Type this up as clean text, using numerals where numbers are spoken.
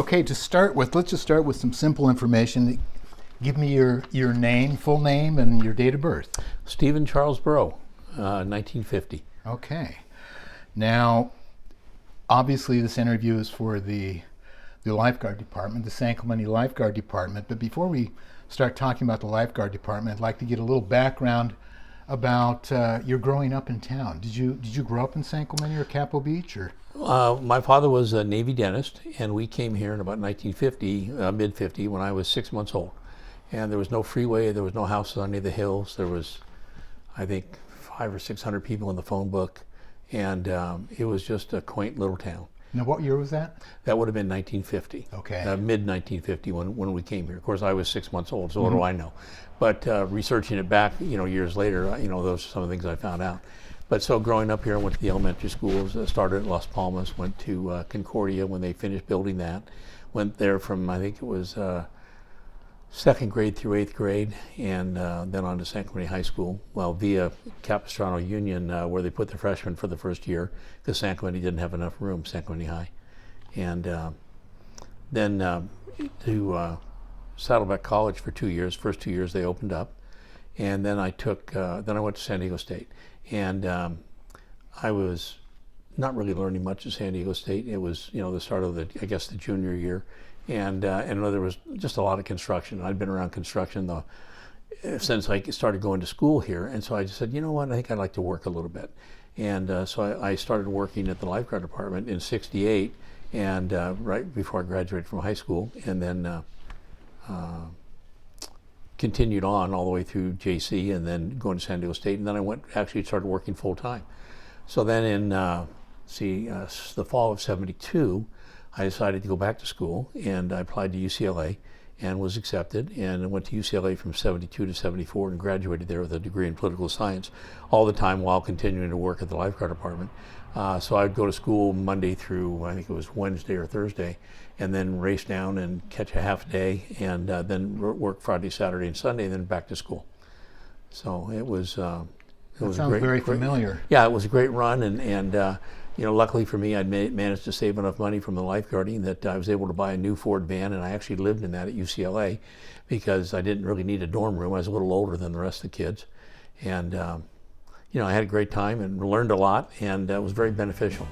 Okay, to start with, let's just start with some simple information. Give me your name, full name, and your date of birth. Stephen Charles Burrow, 1950. Okay. Now, obviously this interview is for the Lifeguard Department, the San Clemente Lifeguard Department. But before we start talking about the Lifeguard Department, I'd like to get a little background about your growing up in town. Did you grow up in San Clemente or Capitol Beach, or? My father was a Navy dentist, and we came here in about 1950, mid-50, when I was 6 months old. And there was no freeway, there was no houses on any of the hills. There was, I think, 500 or 600 people in the phone book, and it was just a quaint little town. Now, what year was that? That would have been 1950. Okay. Mid-1950 when we came here. Of course, I was 6 months old, so what do I know? But researching it back, years later, those are some of the things I found out. But so growing up here, I went to the elementary schools, started at Las Palmas, went to Concordia when they finished building that. Went there from, I think it was second grade through 8th grade, and then on to San Clemente High School. Well, via Capistrano Union, where they put the freshmen for the first year, because San Clemente didn't have enough room, San Clemente High. And then to Saddleback College for 2 years. First 2 years they opened up. And then I went to San Diego State. And I was not really learning much at San Diego State. It was, the start of the junior year. And there was just a lot of construction. I'd been around construction since I started going to school here. And so I just said, you know what, I think I'd like to work a little bit. And so I started working at the Lifeguard Department in '68, and right before I graduated from high school, and then continued on all the way through JC, and then going to San Diego State, and then I started working full time. So then in the fall of '72, I decided to go back to school, and I applied to UCLA and was accepted, and I went to UCLA from '72 to '74 and graduated there with a degree in political science, all the time while continuing to work at the Lifeguard Department. So I'd go to school Monday through, I think it was Wednesday or Thursday, and then race down and catch a half day, and then work Friday, Saturday, and Sunday, and then back to school. So it was sounds very familiar. Yeah, it was a great run, and luckily for me, I'd managed to save enough money from the lifeguarding that I was able to buy a new Ford van, and I actually lived in that at UCLA because I didn't really need a dorm room. I was a little older than the rest of the kids, and I had a great time and learned a lot, and it was very beneficial.